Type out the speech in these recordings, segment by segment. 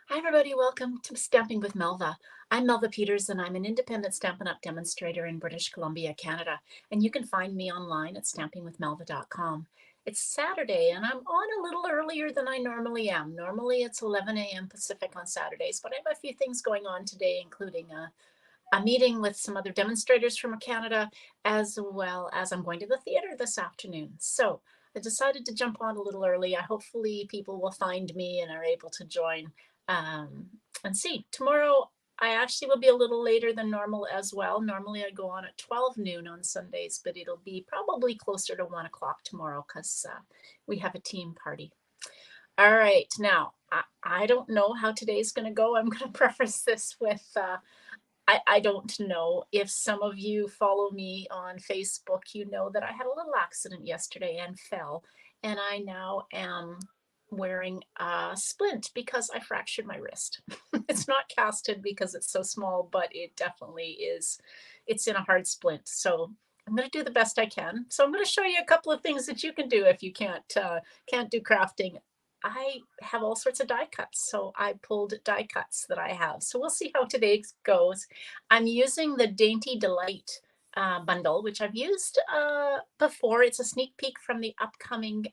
Hi, everybody. Welcome to Stamping with Melva. I'm Melva Peters, and I'm an independent Stampin' Up! Demonstrator in British Columbia, Canada. And you can find me online at stampingwithmelva.com. It's Saturday, and I'm on a little earlier than I normally am. Normally, it's 11 a.m. Pacific on Saturdays, but I have a few things going on today, including a meeting with some other demonstrators from Canada, as well as I'm going to the theater this afternoon. So I decided to jump on a little early. Hopefully people will find me and are able to join and see. Tomorrow I actually will be a little later than normal as well. Normally I go on at 12 noon on Sundays, but it'll be probably closer to 1 o'clock tomorrow because we have a team party. All right, now I don't know how today's going to go. I'm going to preface this with I don't know if some of you follow me on Facebook. You know that I had a little accident yesterday and fell, and I now am wearing a splint because I fractured my wrist. It's not casted because it's so small, but it definitely is. It's in a hard splint. So I'm going to do the best I can. So I'm going to show you a couple of things that you can do if you can't do crafting. I have all sorts of die cuts, so I pulled die cuts that I have. So we'll see how today goes. I'm using the Dainty Delight bundle, which I've used before. It's a sneak peek from the upcoming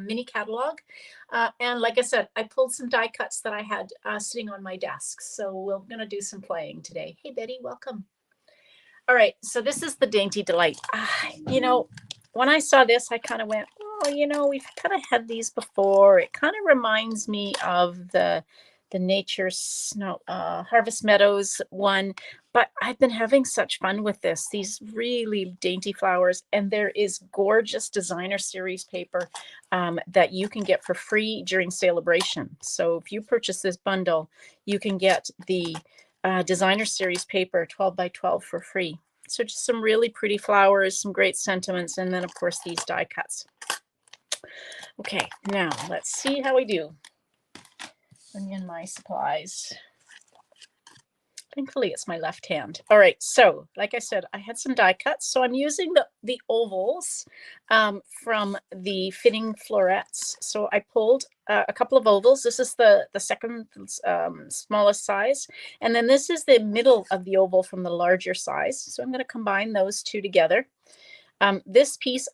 mini catalog. And like I said, I pulled some die cuts that I had sitting on my desk. So we're going to do some playing today. Hey, Betty, welcome. All right, so this is the Dainty Delight. You know, when I saw this, I kind of went, oh, you know, we've kind of had these before. It kind of reminds me of the Nature Snow Harvest Meadows one, but I've been having such fun with this. These really dainty flowers, and there is gorgeous designer series paper that you can get for free during Celebration. So if you purchase this bundle, you can get the designer series paper 12 by 12 for free. So just some really pretty flowers, some great sentiments, and then of course these die cuts. Okay, now let's see how we do. Bring in my supplies. Thankfully it's my left hand. All right, so like I said, I had some die cuts. So I'm using the ovals from the Fitting Florets. So I pulled a couple of ovals. This is the second smallest size. And then this is the middle of the oval from the larger size. So I'm going to combine those two together. This piece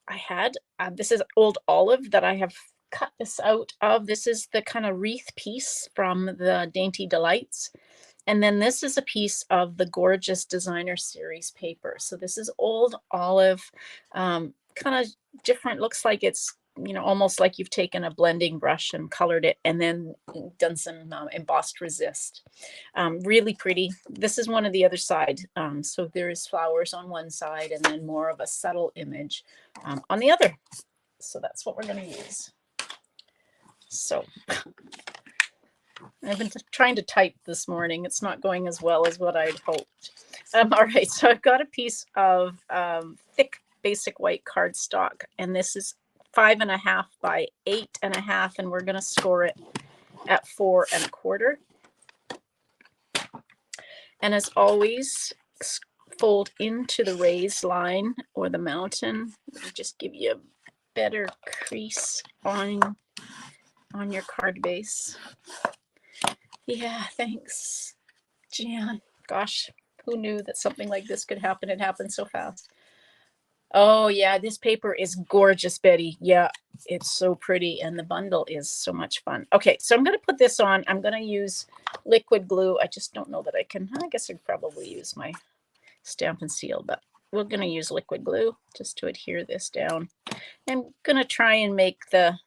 I had, this is old olive that I have cut this out of. This is the kind of wreath piece from the Dainty Delights. And then this is a piece of the gorgeous designer series paper. So this is old olive, kind of different. Looks like it's, you know, almost like you've taken a blending brush and colored it and then done some embossed resist. Really pretty. This is one of the other side. So there is flowers on one side and then more of a subtle image on the other. So that's what we're going to use. So I've been trying to type this morning. It's not going as well as what I'd hoped. All right, so I've got a piece of thick basic white cardstock, and this is 5.5 by 8.5, and we're going to score it at 4 1/4. And as always, fold into the raised line or the mountain. It'll just give you a better crease on your card base. Yeah, thanks, Jan. Gosh, who knew that something like this could happen? It happened so fast. Oh, yeah, this paper is gorgeous, Betty. Yeah, it's so pretty, and the bundle is so much fun. Okay, so I'm going to put this on. I'm going to use liquid glue. I just don't know that I can. I guess I'd probably use my Stampin' Seal, but we're going to use liquid glue just to adhere this down. I'm going to try and make the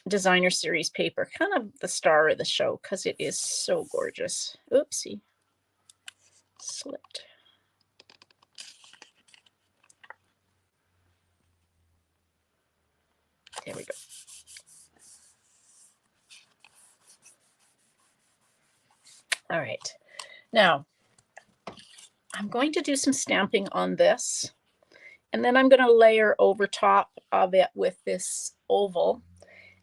designer series paper kind of the star of the show because it is so gorgeous. Oopsie, slipped. There we go. All right, now I'm going to do some stamping on this, and then I'm going to layer over top of it with this oval.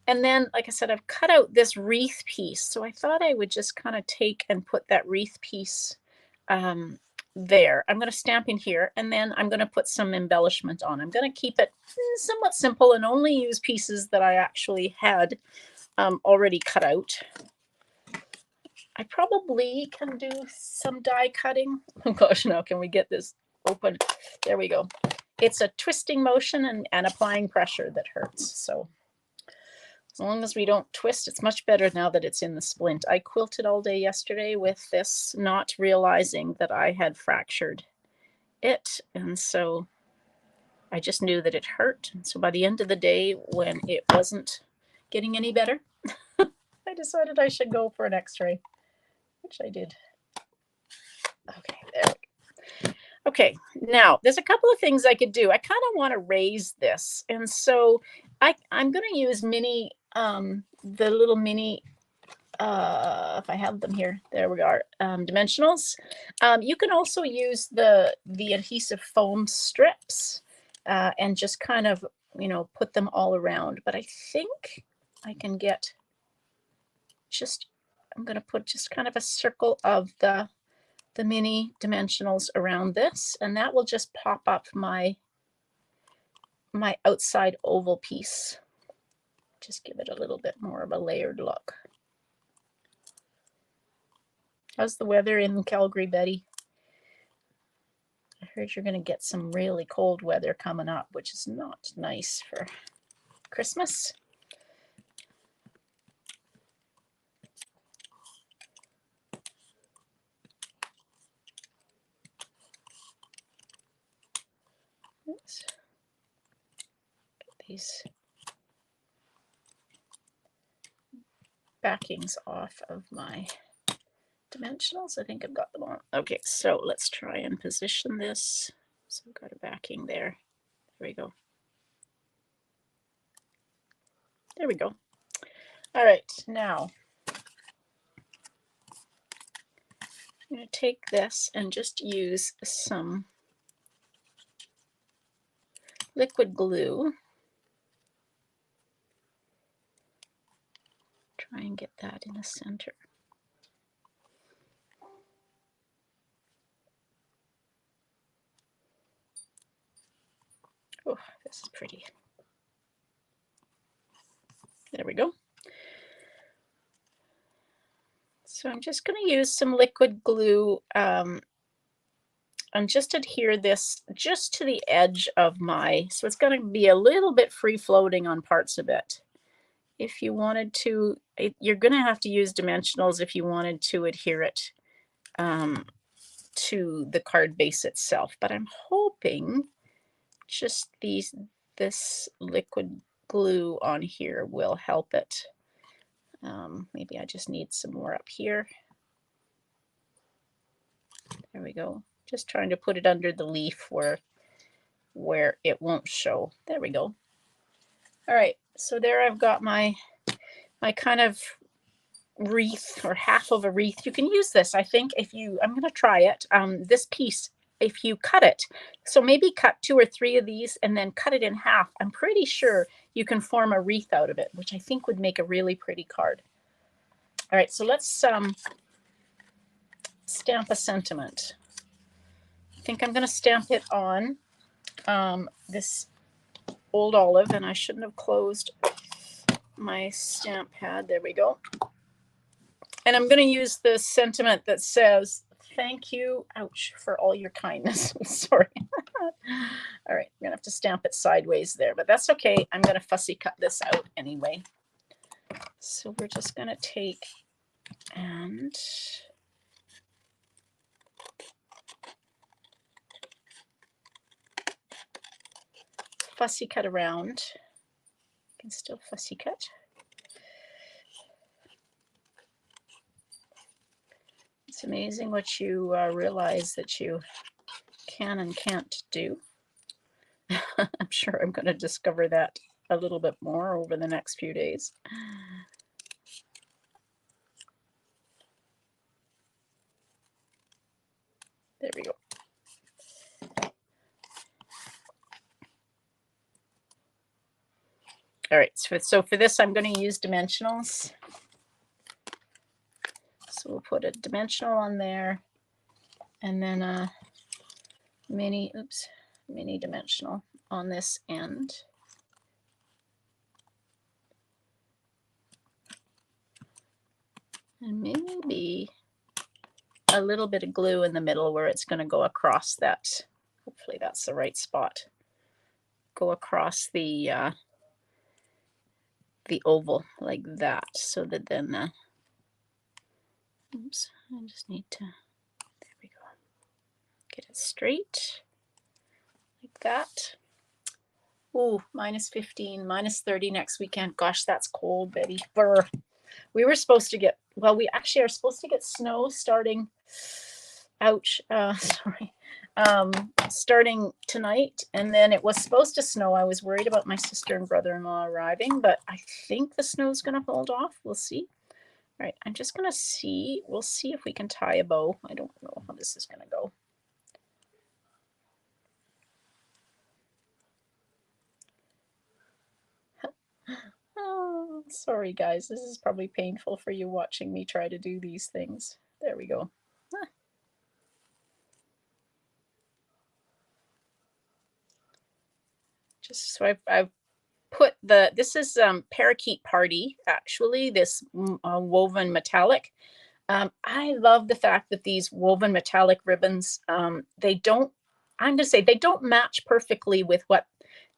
And then, like I said, I've cut out this wreath piece. So I thought I would just kind of take and put that wreath piece there. I'm going to stamp in here, and then I'm going to put some embellishment on. I'm going to keep it somewhat simple and only use pieces that I actually had already cut out. I probably can do some die cutting. Oh gosh, now can we get this open? There we go. It's a twisting motion and applying pressure that hurts. So as long as we don't twist, it's much better now that it's in the splint. I quilted all day yesterday with this, not realizing that I had fractured it. And so I just knew that it hurt. And so by the end of the day, when it wasn't getting any better, I decided I should go for an x-ray, which I did. Okay, there we go. Okay, now there's a couple of things I could do. I kind of want to raise this. And so I'm going to use mini, the little mini, if I have them here, there we are, dimensionals. You can also use the adhesive foam strips and just kind of, you know, put them all around. But I think I can get just, I'm going to put just kind of a circle of the mini dimensionals around this, and that will just pop up my outside oval piece. Just give it a little bit more of a layered look. How's the weather in Calgary, Betty? I heard you're going to get some really cold weather coming up, which is not nice for Christmas. Let's get these backings off of my dimensionals. I think I've got them on. Okay, so let's try and position this. So I've got a backing there. There we go. There we go. All right, now I'm going to take this and just use some liquid glue. Try and get that in the center. Oh, this is pretty. There we go. So I'm just going to use some liquid glue and just adhere this just to the edge of my, so it's going to be a little bit free floating on parts of it. If you wanted to, you're going to have to use dimensionals if you wanted to adhere it to the card base itself. But I'm hoping just this liquid glue on here will help it. Maybe I just need some more up here. There we go. Just trying to put it under the leaf where it won't show. There we go. All right, so there I've got my kind of wreath, or half of a wreath. You can use this, I think, if you, I'm going to try it. This piece, if you cut it, so maybe cut 2 or 3 of these and then cut it in half. I'm pretty sure you can form a wreath out of it, which I think would make a really pretty card. All right, so let's stamp a sentiment. I think I'm going to stamp it on this old olive, and I shouldn't have closed my stamp pad. There we go. And I'm going to use the sentiment that says, thank you, ouch, for all your kindness. Sorry. All right, I'm going to have to stamp it sideways there, but that's okay. I'm going to fussy cut this out anyway. So we're just going to take and fussy cut around. You can still fussy cut. It's amazing what you realize that you can and can't do. I'm sure I'm going to discover that a little bit more over the next few days. There we go. All right, so for this, I'm going to use dimensionals. So we'll put a dimensional on there, and then a mini dimensional on this end. And maybe a little bit of glue in the middle where it's going to go across that. Hopefully that's the right spot. Go across the oval like that, so that then, oops, I just need to, there we go, get it straight like that. Ooh, -15, -30 next weekend. Gosh, that's cold, Betty. Brr. We were supposed to get, well, we actually are supposed to get snow starting, ouch, sorry, starting tonight, and then it was supposed to snow. I was worried about my sister and brother-in-law arriving, but I think the snow's going to hold off. We'll see. All right, I'm just going to see. We'll see if we can tie a bow. I don't know how this is going to go. Oh, sorry, guys. This is probably painful for you watching me try to do these things. There we go. Ah. Just so I've put the, this is Parakeet Party, actually, this woven metallic. I love the fact that these woven metallic ribbons, they don't, I'm going to say they don't match perfectly with what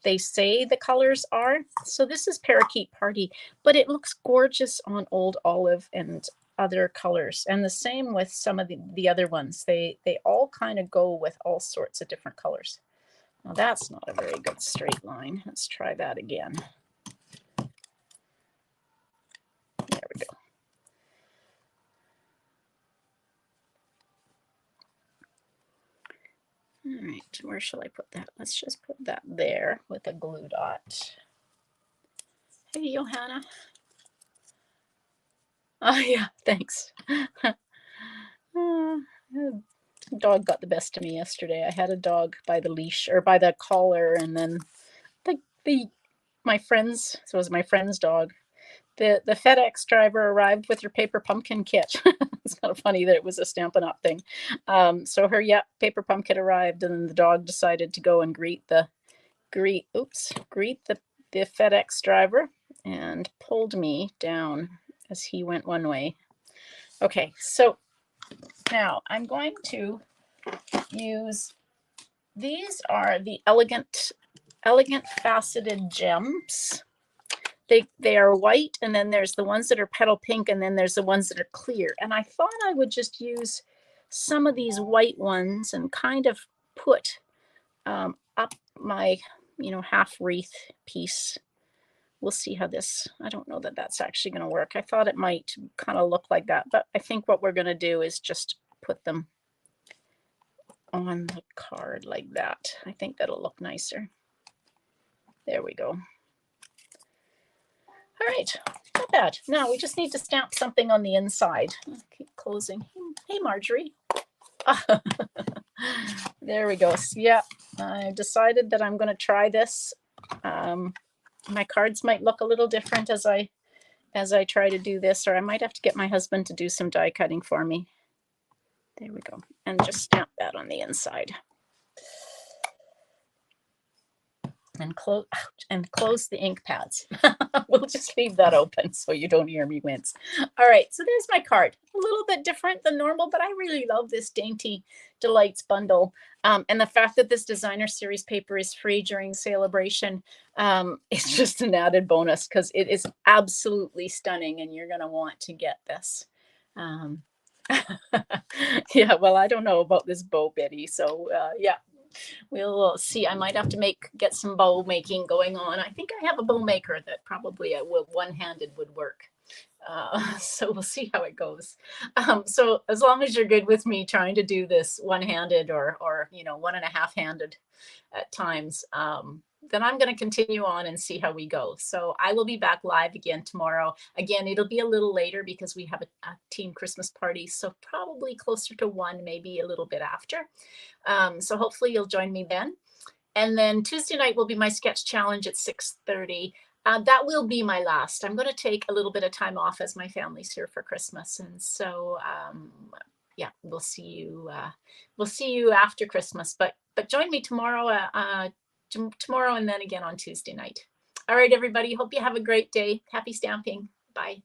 they say the colors are. So this is Parakeet Party, but it looks gorgeous on Old Olive and other colors. And the same with some of the other ones. They all kind of go with all sorts of different colors. Now that's not a very good straight line. Let's try that again. There we go. All right, where shall I put that? Let's just put that there with a glue dot. Hey, Johanna. Oh, yeah, thanks. Dog got the best of me yesterday. I had a dog by the leash, or by the collar, and then my friend's, so it was my friend's dog. The FedEx driver arrived with her paper pumpkin kit. It's kind of funny that it was a Stampin' Up thing. So her paper pumpkin arrived, and then the dog decided to go and greet the FedEx driver, and pulled me down as he went one way. Okay, so now I'm going to use, these are the elegant faceted gems. They are white, and then there's the ones that are petal pink, and then there's the ones that are clear. And I thought I would just use some of these white ones and kind of put up my, half wreath piece. We'll see how this, I don't know that that's actually going to work. I thought it might kind of look like that, but I think what we're going to do is just put them on the card like that. I think that'll look nicer. There we go. All right, not bad. Now we just need to stamp something on the inside. I'll keep closing. Hey, Marjorie. There we go. So, yeah, I decided that I'm going to try this. My cards might look a little different as I try to do this, or I might have to get my husband to do some die cutting for me. There we go. And just stamp that on the inside. And close the ink pads. We'll just leave that open so you don't hear me wince. All right, so there's my card. A little bit different than normal, but I really love this Dainty Delights bundle. And the fact that this designer series paper is free during celebration, it's just an added bonus because it is absolutely stunning, and you're going to want to get this. Yeah, well, I don't know about this bow, Betty. So yeah. We'll see. I might have to get some bow making going on. I think I have a bow maker that probably one-handed would work. So we'll see how it goes. So as long as you're good with me trying to do this one-handed or 1.5-handed at times, then I'm going to continue on and see how we go. So I will be back live again tomorrow. Again, it'll be a little later because we have a team Christmas party. So probably closer to 1, maybe a little bit after. So hopefully you'll join me then. And then Tuesday night will be my sketch challenge at 6:30. That will be my last. I'm going to take a little bit of time off as my family's here for Christmas. And so, yeah, we'll see you after Christmas, but join me tomorrow, and then again on Tuesday night. All right, everybody. Hope you have a great day. Happy stamping. Bye.